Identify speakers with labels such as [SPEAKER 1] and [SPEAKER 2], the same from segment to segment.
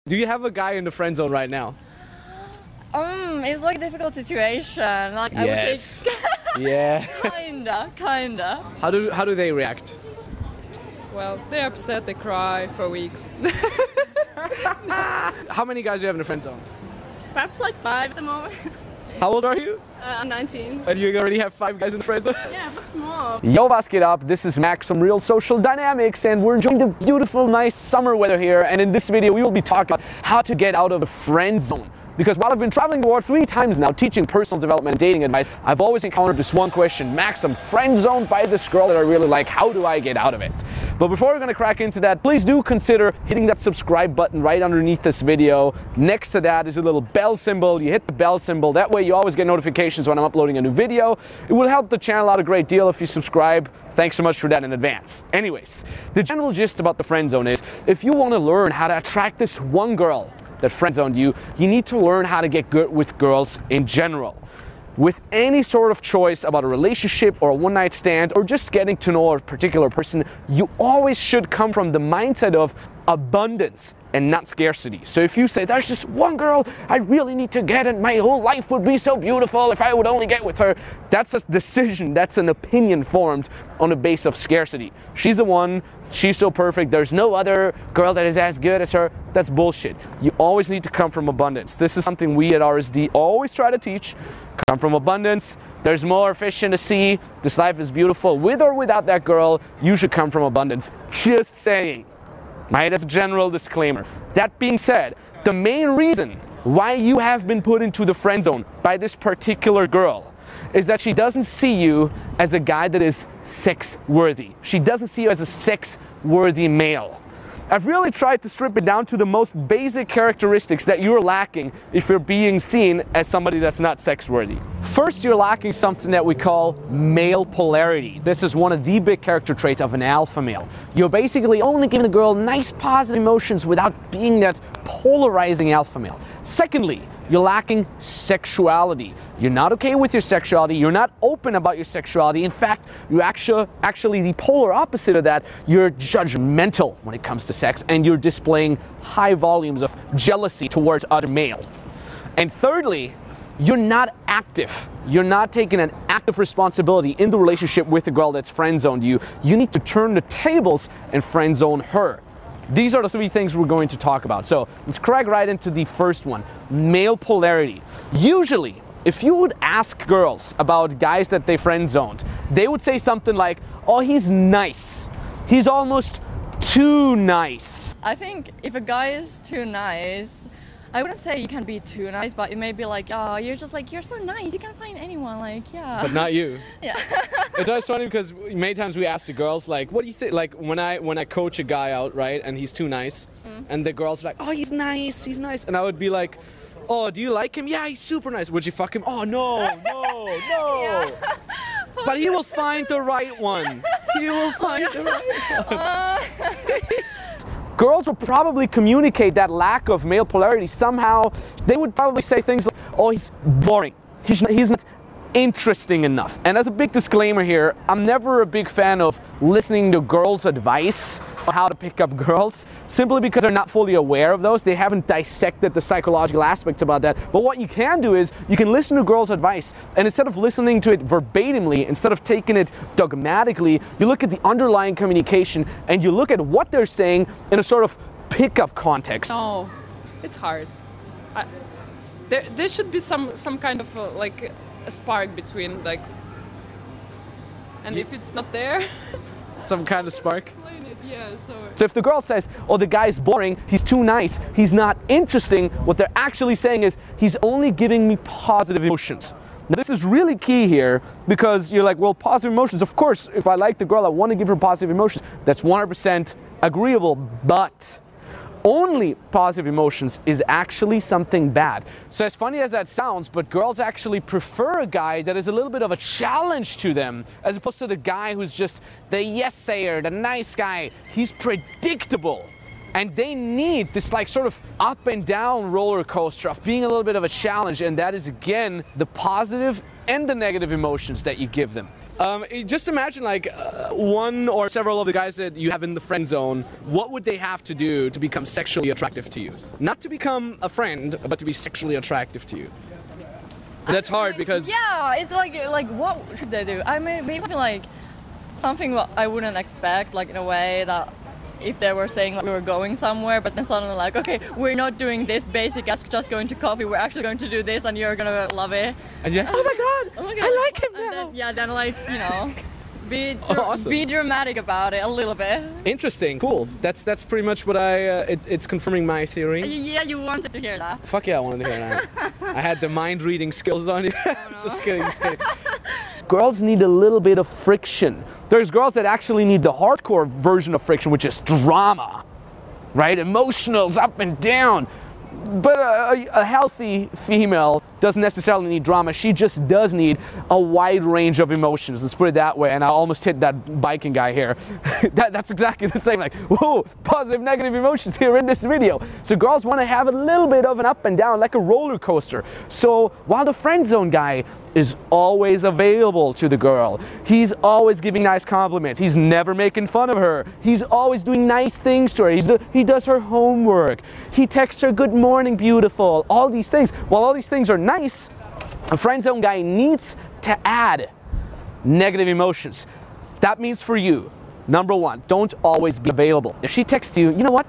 [SPEAKER 1] Do you have a guy in the friend zone right now?
[SPEAKER 2] It's like a difficult situation. Like
[SPEAKER 1] Yes.
[SPEAKER 2] I would say,
[SPEAKER 1] Yeah.
[SPEAKER 2] kinda.
[SPEAKER 1] How do they react?
[SPEAKER 3] Well, they're upset, they cry for weeks.
[SPEAKER 1] How many guys do you have in the friend zone?
[SPEAKER 4] Perhaps like 5 at the moment.
[SPEAKER 1] How old are you?
[SPEAKER 4] I'm 19.
[SPEAKER 1] And you already have 5 guys in the friend zone?
[SPEAKER 4] Yeah, perhaps more.
[SPEAKER 1] Yo, was geht up? This is Max from Real Social Dynamics, and we're enjoying the beautiful, nice summer weather here. And in this video, we will be talking about how to get out of the friend zone. Because while I've been traveling the world 3 times now, teaching personal development and dating advice, I've always encountered this one question: Max, I'm friend zoned by this girl that I really like. How do I get out of it? But before we're gonna crack into that, please do consider hitting that subscribe button right underneath this video. Next to that is a little bell symbol. You hit the bell symbol. That way you always get notifications when I'm uploading a new video. It will help the channel out a great deal if you subscribe. Thanks so much for that in advance. Anyways, the general gist about the friend zone is, if you want to learn how to attract this one girl that friend zoned you, you need to learn how to get good with girls in general. With any sort of choice about a relationship or a one-night stand or just getting to know a particular person, you always should come from the mindset of abundance and not scarcity. So if you say, there's just one girl I really need to get and my whole life would be so beautiful if I would only get with her, that's a decision, that's an opinion formed on the base of scarcity. She's the one, she's so perfect, there's no other girl that is as good as her. That's bullshit. You always need to come from abundance. This is something we at RSD always try to teach. Come from abundance. There's more fish in the sea. This life is beautiful. With or without that girl, you should come from abundance. Just saying. Right, that's a general disclaimer. That being said, the main reason why you have been put into the friend zone by this particular girl is that she doesn't see you as a guy that is sex-worthy. She doesn't see you as a sex-worthy male. I've really tried to strip it down to the most basic characteristics that you're lacking if you're being seen as somebody that's not sex-worthy. First, you're lacking something that we call male polarity. This is one of the big character traits of an alpha male. You're basically only giving a girl nice positive emotions without being that polarizing alpha male. Secondly, you're lacking sexuality. You're not okay with your sexuality. You're not open about your sexuality. In fact, you're actually the polar opposite of that. You're judgmental when it comes to sex, and you're displaying high volumes of jealousy towards other male. And thirdly, you're not active. You're not taking an active responsibility in the relationship with the girl that's friend zoned you. You need to turn the tables and friend zone her. These are the 3 things we're going to talk about. So let's crack right into the first one, male polarity. Usually, if you would ask girls about guys that they friend zoned, they would say something like, oh, he's nice. He's almost too nice.
[SPEAKER 2] I think if a guy is too nice, I wouldn't say you can be too nice, but it may be like, oh, you're just like, you're so nice, you can't find anyone, like, yeah.
[SPEAKER 1] But not you.
[SPEAKER 2] Yeah.
[SPEAKER 1] It's always funny because many times we ask the girls, like, what do you think? Like when I coach a guy out, right, and he's too nice, and the girls are like, oh, he's nice, and I would be like, oh, do you like him? Yeah, he's super nice. Would you fuck him? Oh, no.
[SPEAKER 2] Yeah.
[SPEAKER 1] But he will find the right one. He will find the right one. Girls will probably communicate that lack of male polarity somehow. They would probably say things like, oh, he's boring. He's not interesting enough. And as a big disclaimer here, I'm never a big fan of listening to girls' advice on how to pick up girls, simply because they're not fully aware of those. They haven't dissected the psychological aspects about that. But what you can do is you can listen to girls' advice, and instead of listening to it verbatimly, instead of taking it dogmatically, you look at the underlying communication and you look at what they're saying in a sort of pickup context.
[SPEAKER 3] No, it's hard. There should be some kind of like a spark between, like, and if it's not there,
[SPEAKER 1] some kind of spark.
[SPEAKER 3] yeah.
[SPEAKER 1] So if the girl says, oh, the guy's boring, he's too nice, he's not interesting, what they're actually saying is, he's only giving me positive emotions. Now this is really key here, because you're like, well, positive emotions, of course, if I like the girl, I want to give her positive emotions. That's 100% agreeable, but only positive emotions is actually something bad. So as funny as that sounds, but girls actually prefer a guy that is a little bit of a challenge to them, as opposed to the guy who's just the yes-sayer, the nice guy. He's predictable. And they need this like sort of up and down roller coaster of being a little bit of a challenge, and that is again the positive and the negative emotions that you give them. Just imagine like one or several of the guys that you have in the friend zone, what would they have to do to become sexually attractive to you? Not to become a friend, but to be sexually attractive to you. And that's hard because...
[SPEAKER 2] Yeah, it's like what should they do? I mean, maybe something what I wouldn't expect, like in a way that if they were saying like, we were going somewhere, but then suddenly like, okay, we're not doing this basic as just going to coffee, we're actually going to do this and you're gonna love it.
[SPEAKER 1] And yeah, oh my god, I like him now.
[SPEAKER 2] Then like, you know,
[SPEAKER 1] awesome.
[SPEAKER 2] Be dramatic about it a little bit.
[SPEAKER 1] Interesting, cool. That's pretty much what it's confirming my theory.
[SPEAKER 2] Yeah, you wanted to hear that.
[SPEAKER 1] Fuck yeah, I wanted to hear that. I had the mind reading skills on you.
[SPEAKER 2] Oh, no.
[SPEAKER 1] Just kidding, just kidding. Girls need a little bit of friction. There's girls that actually need the hardcore version of friction, which is drama, right? Emotionals up and down. But a healthy female doesn't necessarily need drama. She just does need a wide range of emotions. Let's put it that way. And I almost hit that biking guy here. That's exactly the same. Like, whoa, positive, negative emotions here in this video. So girls want to have a little bit of an up and down, like a roller coaster. So while the friend zone guy is always available to the girl, he's always giving nice compliments, he's never making fun of her, he's always doing nice things to her, he does her homework, he texts her good morning beautiful, all these things. While all these things are nice, a friend zone guy needs to add negative emotions. That means for you, number one, don't always be available. If she texts you, you know what?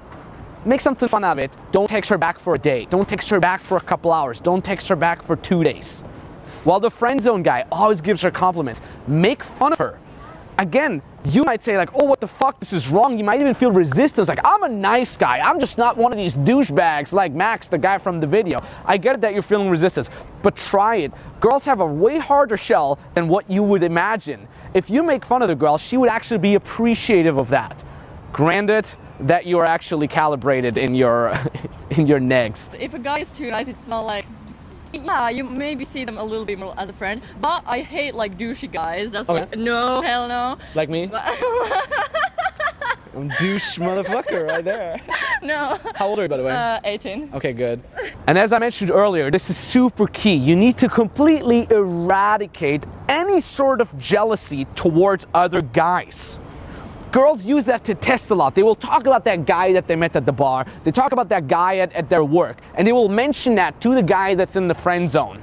[SPEAKER 1] Make something fun out of it. Don't text her back for a day. Don't text her back for a couple hours. Don't text her back for 2 days. While the friend zone guy always gives her compliments, make fun of her. Again, you might say like, oh, what the fuck, this is wrong. You might even feel resistance, like, I'm a nice guy. I'm just not one of these douchebags like Max, the guy from the video. I get it that you're feeling resistance, but try it. Girls have a way harder shell than what you would imagine. If you make fun of the girl, she would actually be appreciative of that. Granted that you are actually calibrated in your negs.
[SPEAKER 2] If a guy is too nice, it's not like, yeah, you maybe see them a little bit more as a friend, but I hate like douchey guys. That's
[SPEAKER 1] okay.
[SPEAKER 2] Like, no, hell no.
[SPEAKER 1] Like me? I'm douche motherfucker right there.
[SPEAKER 2] No.
[SPEAKER 1] How old are you, by the way?
[SPEAKER 2] 18.
[SPEAKER 1] Okay, good. And as I mentioned earlier, this is super key. You need to completely eradicate any sort of jealousy towards other guys. Girls use that to test a lot. They will talk about that guy that they met at the bar. They talk about that guy at their work. And they will mention that to the guy that's in the friend zone.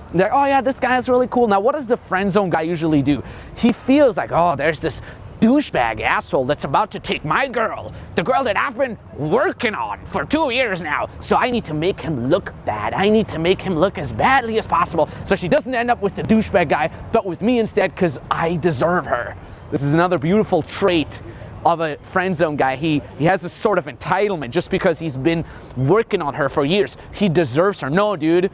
[SPEAKER 1] And they're like, oh yeah, this guy is really cool. Now what does the friend zone guy usually do? He feels like, oh, there's this douchebag asshole that's about to take my girl. The girl that I've been working on for 2 years now. So I need to make him look bad. I need to make him look as badly as possible so she doesn't end up with the douchebag guy, but with me instead because I deserve her. This is another beautiful trait of a friend zone guy. He has this sort of entitlement just because he's been working on her for years. He deserves her. No, dude,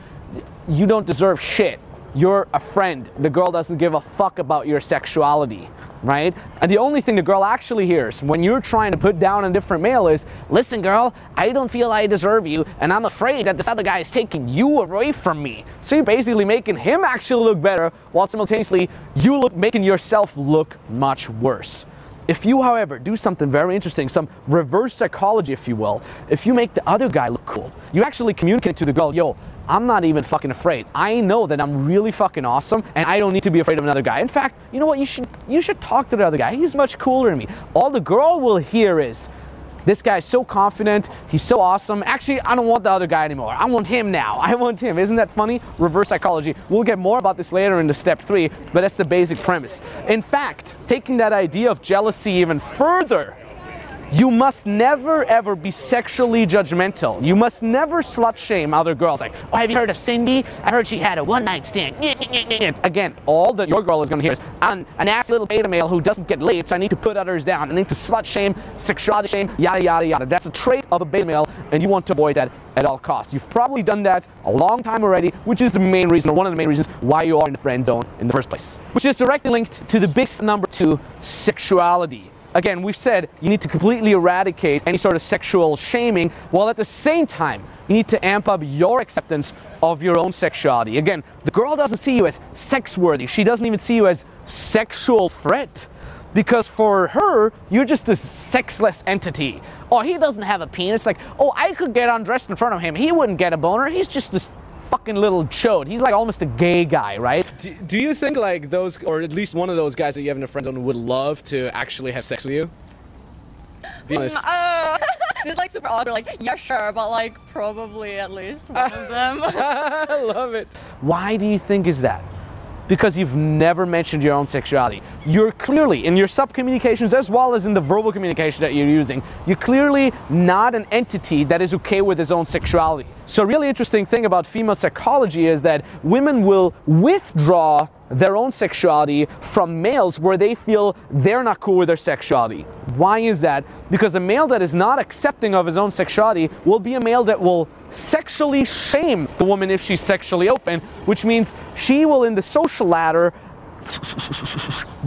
[SPEAKER 1] you don't deserve shit. You're a friend. The girl doesn't give a fuck about your sexuality, right? And the only thing the girl actually hears when you're trying to put down a different male is, listen girl, I don't feel I deserve you and I'm afraid that this other guy is taking you away from me. So you're basically making him actually look better while simultaneously making yourself look much worse. If you, however, do something very interesting, some reverse psychology, if you will, if you make the other guy look cool, you actually communicate to the girl, yo, I'm not even fucking afraid. I know that I'm really fucking awesome and I don't need to be afraid of another guy. In fact, you know what? You should talk to the other guy. He's much cooler than me. All the girl will hear is, this guy's so confident, he's so awesome. Actually, I don't want the other guy anymore. I want him now. I want him. Isn't that funny? Reverse psychology. We'll get more about this later in the step 3, but that's the basic premise. In fact, taking that idea of jealousy even further, you must never ever be sexually judgmental. You must never slut shame other girls. Like, oh, have you heard of Cindy? I heard she had a one-night stand. Again, all that your girl is gonna hear is, I'm an ass little beta male who doesn't get laid, so I need to put others down. I need to slut shame, sexuality shame, yada yada yada. That's a trait of a beta male, and you want to avoid that at all costs. You've probably done that a long time already, which is the main reason, or one of the main reasons, why you are in the friend zone in the first place. Which is directly linked to the big number 2, sexuality. Again, we've said you need to completely eradicate any sort of sexual shaming, while at the same time, you need to amp up your acceptance of your own sexuality. Again, the girl doesn't see you as sex-worthy. She doesn't even see you as sexual threat. Because for her, you're just this sexless entity. Oh, he doesn't have a penis. Like, oh, I could get undressed in front of him. He wouldn't get a boner. He's just this fucking little chode. He's like almost a gay guy, right?
[SPEAKER 5] Do you think like those, or at least one of those guys that you have in a friend zone would love to actually have sex with you? Be honest.
[SPEAKER 2] It's like super awkward, like, yeah, sure, but like probably at least one of them.
[SPEAKER 5] I love it.
[SPEAKER 1] Why do you think is that? Because you've never mentioned your own sexuality. You're clearly, in your sub-communications as well as in the verbal communication that you're using, you're clearly not an entity that is okay with his own sexuality. So a really interesting thing about female psychology is that women will withdraw their own sexuality from males where they feel they're not cool with their sexuality. Why is that? Because a male that is not accepting of his own sexuality will be a male that will sexually shame the woman if she's sexually open, which means she will, in the social ladder,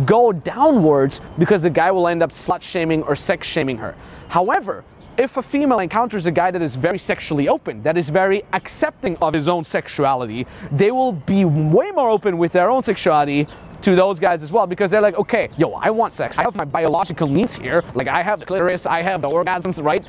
[SPEAKER 1] go downwards because the guy will end up slut shaming or sex shaming her. However, if a female encounters a guy that is very sexually open, that is very accepting of his own sexuality, they will be way more open with their own sexuality to those guys as well, because they're like, okay, yo, I want sex. I have my biological needs here. Like, I have the clitoris, I have the orgasms, right?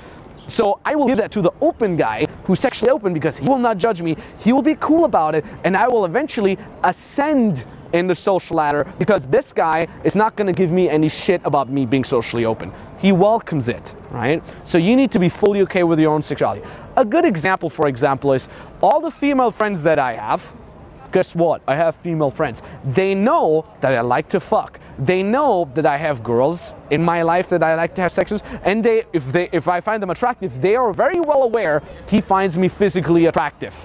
[SPEAKER 1] So I will give that to the open guy who's sexually open because he will not judge me. He will be cool about it, and I will eventually ascend in the social ladder because this guy is not going to give me any shit about me being socially open. He welcomes it, right? So you need to be fully okay with your own sexuality. A good example, for example, is all the female friends that I have. Guess what? I have female friends. They know that I like to fuck. They know that I have girls in my life that I like to have sex with, and if I find them attractive, they are very well aware he finds me physically attractive.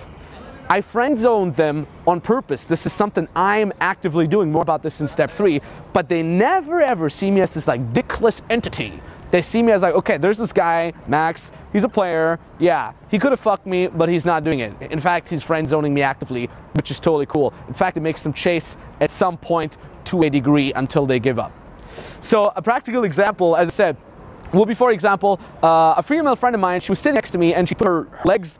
[SPEAKER 1] I friend zoned them on purpose. This is something I'm actively doing. More about this in step 3, but they never ever see me as this like dickless entity. They see me as like, okay, there's this guy, Max, he's a player, yeah, he could have fucked me, but he's not doing it. In fact, he's friend zoning me actively, which is totally cool. In fact, it makes them chase at some point to a degree until they give up. So a practical example, as I said, will be, for example, a female friend of mine, she was sitting next to me and she put her legs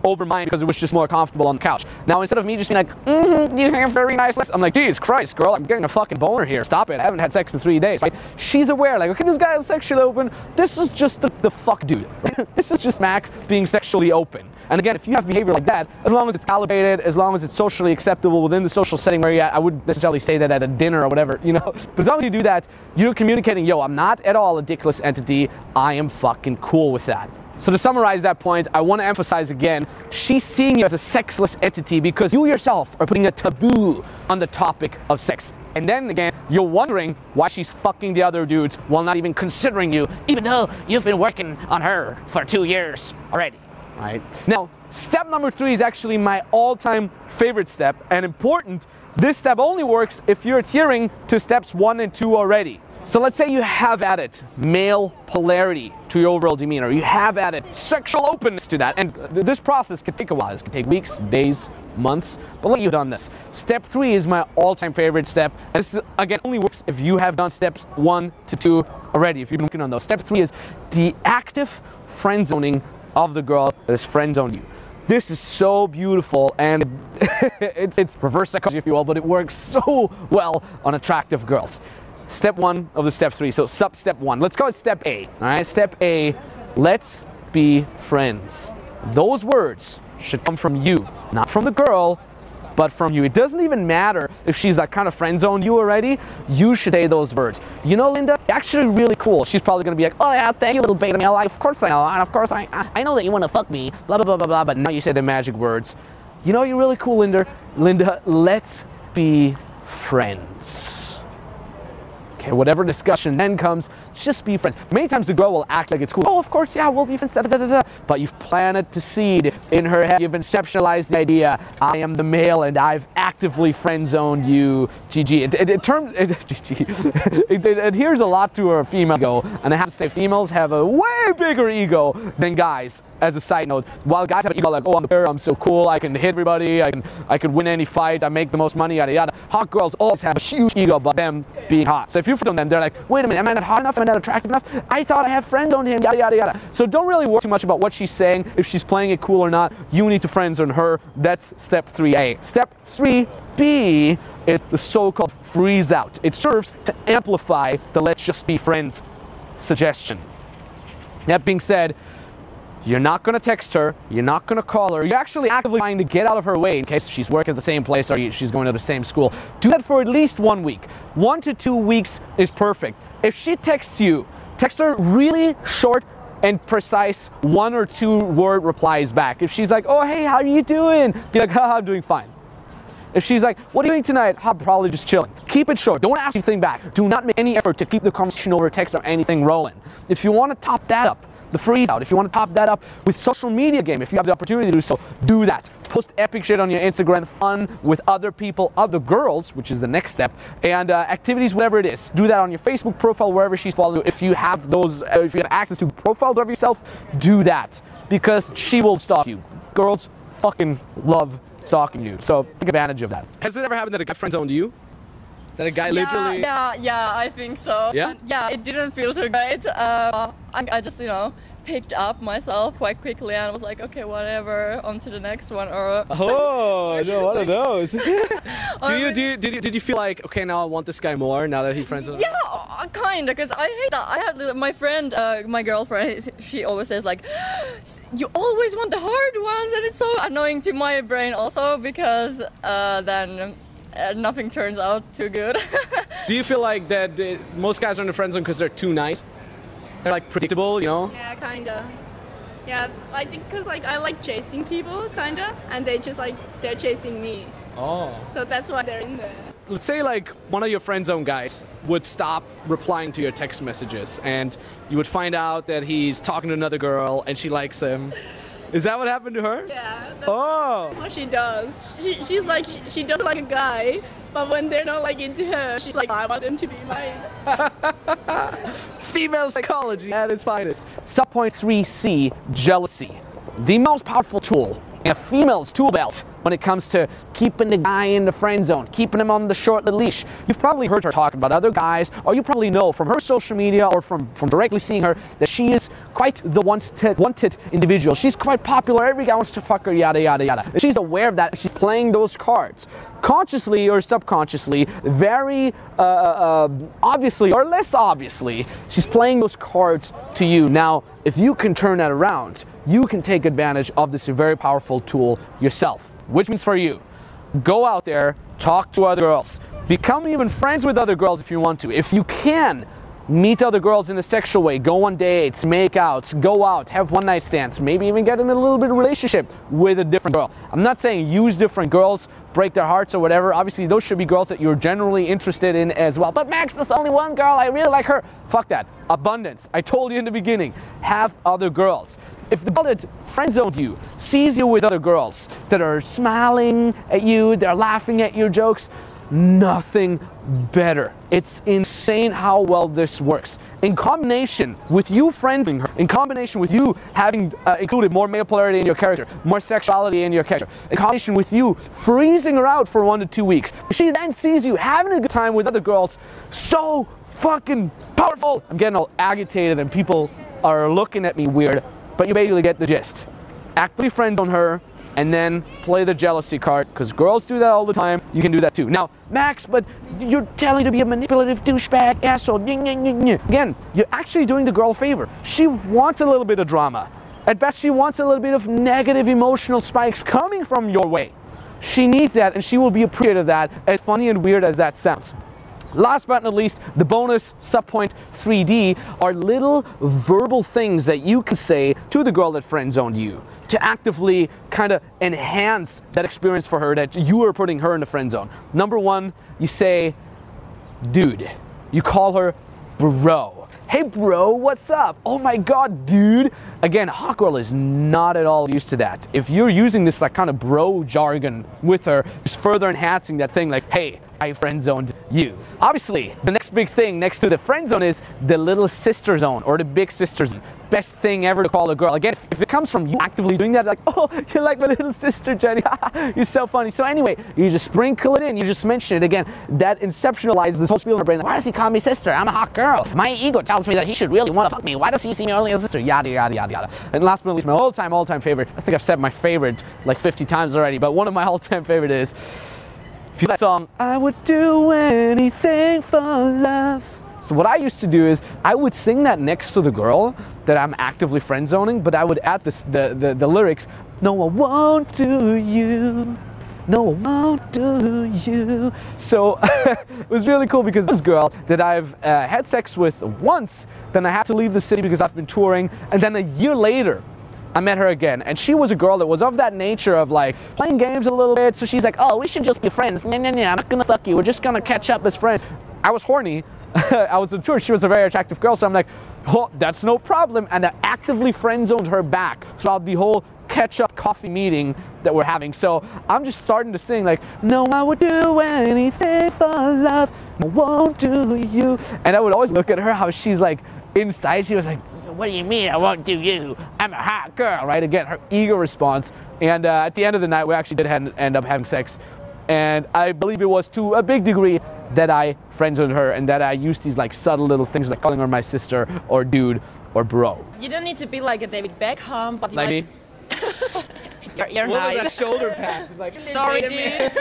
[SPEAKER 1] over mine because it was just more comfortable on the couch. Now, instead of me just being like, you have very nice legs, I'm like, Jesus Christ, girl, I'm getting a fucking boner here. Stop it. I haven't had sex in 3 days, right? She's aware, like, okay, this guy is sexually open. This is just the fuck dude, right? This is just Max being sexually open. And again, if you have behavior like that, as long as it's calibrated, as long as it's socially acceptable within the social setting where you're at, I wouldn't necessarily say that at a dinner or whatever, you know? But as long as you do that, you're communicating, yo, I'm not at all a dickless entity. I am fucking cool with that. So to summarize that point, I want to emphasize again, she's seeing you as a sexless entity because you yourself are putting a taboo on the topic of sex. And then again, you're wondering why she's fucking the other dudes while not even considering you, even though you've been working on her for 2 years already, right? Now, step number 3 is actually my all-time favorite step and important. This step only works if you're adhering to steps 1 and 2 already. So let's say you have added male polarity to your overall demeanor. You have added sexual openness to that. And this process can take a while. This can take weeks, days, months. But let you've done this. Step 3 is my all-time favorite step. And this, again, only works if you have done steps 1 to 2 already, if you've been working on those. Step 3 is the active friend zoning of the girl that has friend zoned you. This is so beautiful, and it's reverse psychology, if you will, but it works so well on attractive girls. Step 1 of the step 3, so sub-step 1. Let's call it step A, all right? Step A, let's be friends. Those words should come from you, not from the girl, but from you. It doesn't even matter if she's like kind of friend zoned you already, you should say those words. You know, Linda, you're actually really cool. She's probably gonna be like, oh yeah, thank you, little beta male. Of course I know, and of course I know that you wanna fuck me, blah, blah, blah, blah, blah, but now you say the magic words. You know, you're really cool, Linda. Linda, let's be friends. Okay, whatever discussion then comes, just be friends. Many times the girl will act like it's cool. Oh, of course, yeah, we'll be friends, da, da, da, da. But you've planted the seed in her head. You've conceptualized the idea, I am the male and I've actively friend-zoned you. GG. It adheres a lot to her female ego. And I have to say, females have a way bigger ego than guys. As a side note, while guys have an ego like, oh, I'm the bear, I'm so cool, I can hit everybody, I can win any fight, I make the most money, yada yada. Hot girls always have a huge ego about them being hot. So if you friend on them, they're like, wait a minute, am I not hot enough? Am I not attractive enough? I thought I have friend on him, yada yada yada. So don't really worry too much about what she's saying, if she's playing it cool or not. You need to friend on her. That's step 3A. Step 3B is the so-called freeze out. It serves to amplify the let's just be friends suggestion. That being said, You're not going to text her. You're not going to call her. You're actually actively trying to get out of her way in case she's working at the same place or she's going to the same school. Do that for at least 1 week. 1 to 2 weeks is perfect. If she texts you, text her really short and precise 1 or 2 word replies back. If she's like, oh, hey, how are you doing? Be like, haha, I'm doing fine. If she's like, what are you doing tonight? I'm probably just chilling. Keep it short. Don't ask anything back. Do not make any effort to keep the conversation over text or anything rolling. If you want to top that up, the freeze out. If you want to top that up with social media game, if you have the opportunity to do so, do that. Post epic shit on your Instagram, fun with other people, other girls, which is the next step, and activities, whatever it is. Do that on your Facebook profile, wherever she's following you. If you have those, if you have access to profiles of yourself, do that because she will stalk you. Girls fucking love stalking you, so take advantage of that.
[SPEAKER 5] Has it ever happened that a guy friend-zoned you? That a guy literally...
[SPEAKER 2] Yeah, I think so.
[SPEAKER 5] Yeah?
[SPEAKER 2] And yeah, it didn't feel so great. I just, you know, picked up myself quite quickly and was like, okay, whatever, on to the next one. Or
[SPEAKER 5] oh, no, one of those. Did you feel like, okay, now I want this guy more now that he friends-zoned?
[SPEAKER 2] Yeah, kind of, because I hate that. I had my friend, my girlfriend, she always says like, you always want the hard ones, and it's so annoying to my brain also because then nothing turns out too good.
[SPEAKER 5] Do you feel like that most guys are in the friend zone because they're too nice? They're like predictable, you know?
[SPEAKER 4] Yeah, kinda. Yeah, I think because like I like chasing people, kinda, and they just like they're chasing me.
[SPEAKER 5] Oh.
[SPEAKER 4] So that's why they're in there.
[SPEAKER 5] Let's say like one of your friend zone guys would stop replying to your text messages, and you would find out that he's talking to another girl and she likes him. Is that what happened to her?
[SPEAKER 4] Yeah. That's
[SPEAKER 5] what
[SPEAKER 4] she does. She's like she does like a guy, but when they're not like into her, she's like, I want them to be mine.
[SPEAKER 5] Female psychology at its finest.
[SPEAKER 1] Subpoint 3C, jealousy. The most powerful tool in a female's tool belt when it comes to keeping the guy in the friend zone, keeping him on the short little leash. You've probably heard her talk about other guys, or you probably know from her social media or from directly seeing her that she is quite the wanted individual. She's quite popular. Every guy wants to fuck her, yada, yada, yada. And she's aware of that. She's playing those cards. Consciously or subconsciously, very obviously or less obviously, she's playing those cards to you. Now, if you can turn that around, you can take advantage of this very powerful tool yourself. Which means for you, go out there, talk to other girls, become even friends with other girls if you want to. If you can, meet other girls in a sexual way, go on dates, make outs, go out, have one night stands, maybe even get in a little bit of relationship with a different girl. I'm not saying use different girls, break their hearts or whatever. Obviously, those should be girls that you're generally interested in as well. But Max, there's only one girl, I really like her. Fuck that. Abundance. I told you in the beginning, have other girls. If the girl that friend-zoned you sees you with other girls that are smiling at you, they're laughing at your jokes, nothing better. It's insane how well this works. In combination with you friending her, in combination with you having included more male polarity in your character, more sexuality in your character, in combination with you freezing her out for 1 to 2 weeks, she then sees you having a good time with other girls, so fucking powerful. I'm getting all agitated and people are looking at me weird. But you basically get the gist. Actively friend on her, and then play the jealousy card, because girls do that all the time. You can do that too. Now, Max, but you're telling to be a manipulative douchebag asshole. Again, you're actually doing the girl a favor. She wants a little bit of drama. At best, she wants a little bit of negative emotional spikes coming from your way. She needs that, and she will be appreciative of that, as funny and weird as that sounds. Last but not least, the bonus subpoint 3D are little verbal things that you can say to the girl that friend-zoned you to actively kind of enhance that experience for her that you are putting her in the friend zone. Number one, you say, dude. You call her bro. Hey bro, what's up? Oh my god, dude. Again, hot girl is not at all used to that. If you're using this like kind of bro jargon with her, it's further enhancing that thing like, hey, I friend zoned you. Obviously, the next big thing next to the friend zone is the little sister zone or the big sister zone. Best thing ever to call a girl. Again, if it comes from you actively doing that, like, oh, you're like my little sister, Jenny. You're so funny. So anyway, you just sprinkle it in. You just mention it again. That inceptionalizes this whole spiel in her brain. Like, why does he call me sister? I'm a hot girl. My ego tells me that he should really want to fuck me. Why does he see me only as a sister? Yada, yada, yada, yada. And last but not least, my all-time favorite. I think I've said my favorite like 50 times already, but one of my all-time favorite is, if you like the song, I would do anything for love. So what I used to do is I would sing that next to the girl that I'm actively friend zoning, but I would add this, the lyrics, no, I won't do you. No, I won't do you. So it was really cool because this girl that I've had sex with once, then I had to leave the city because I've been touring, and then a year later, I met her again, and she was a girl that was of that nature of like playing games a little bit, so she's like, oh, we should just be friends. Nah, I'm not gonna fuck you, we're just gonna catch up as friends. I was horny, I was on tour, she was a very attractive girl, so I'm like, oh, that's no problem, and I actively friend zoned her back throughout the whole catch-up coffee meeting that we're having. So I'm just starting to sing like, no, I would do anything for love, I won't do you. And I would always look at her, how she's like, inside she was like, what do you mean I won't do you? I'm a hot girl, right? Again, her ego response. And at the end of the night, we actually did end up having sex. And I believe it was to a big degree that I friend-zoned her and that I used these like subtle little things like calling her my sister or dude or bro.
[SPEAKER 2] You don't need to be like a David Beckham, but
[SPEAKER 5] Like me?
[SPEAKER 2] you're
[SPEAKER 5] What was
[SPEAKER 2] nice.
[SPEAKER 5] that shoulder pat? Like,
[SPEAKER 2] Sorry, dude.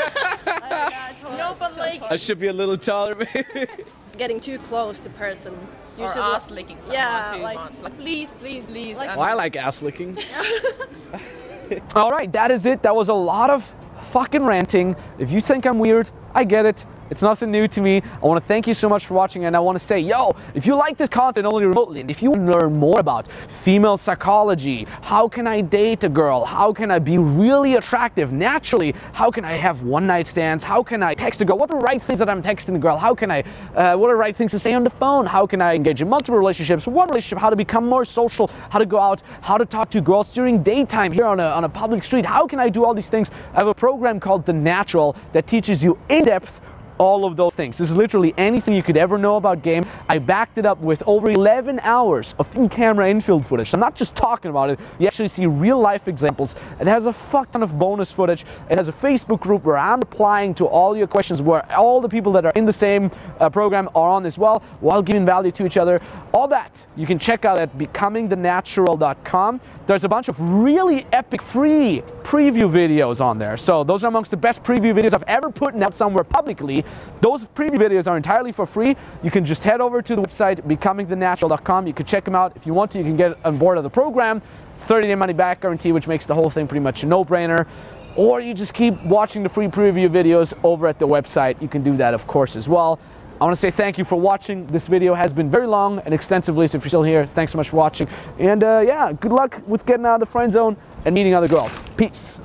[SPEAKER 2] No, but like
[SPEAKER 5] I should be a little taller, maybe.
[SPEAKER 4] Getting too close to person. You
[SPEAKER 3] Or
[SPEAKER 4] should
[SPEAKER 3] ass licking someone
[SPEAKER 4] yeah,
[SPEAKER 3] too
[SPEAKER 4] like-
[SPEAKER 3] much. Like, please, please, please.
[SPEAKER 4] Like-
[SPEAKER 3] and-
[SPEAKER 5] Well, I like ass licking.
[SPEAKER 1] All right, that is it. That was a lot of fucking ranting. If you think I'm weird, I get it. It's nothing new to me. I want to thank you so much for watching, and I want to say, yo, if you like this content only remotely, and if you want to learn more about female psychology, how can I date a girl, how can I be really attractive naturally, how can I have one-night stands, how can I text a girl, what are the right things that I'm texting a girl, how can I, what are the right things to say on the phone, how can I engage in multiple relationships, one relationship, how to become more social, how to go out, how to talk to girls during daytime here on a public street, how can I do all these things? I have a program called The Natural that teaches you in-depth all of those things. This is literally anything you could ever know about game. I backed it up with over 11 hours of in-camera infield footage. I'm not just talking about it. You actually see real life examples. It has a fuck ton of bonus footage. It has a Facebook group where I'm replying to all your questions, where all the people that are in the same program are on as well, while giving value to each other. All that you can check out at becomingthenatural.com. There's a bunch of really epic free preview videos on there. So those are amongst the best preview videos I've ever put out somewhere publicly. Those preview videos are entirely for free. You can just head over to the website, becomingthenatural.com. You can check them out. If you want to, you can get on board of the program. It's 30-day money-back guarantee, which makes the whole thing pretty much a no-brainer. Or you just keep watching the free preview videos over at the website. You can do that, of course, as well. I want to say thank you for watching. This video has been very long and extensively, so if you're still here, thanks so much for watching. And yeah, good luck with getting out of the friend zone and meeting other girls. Peace.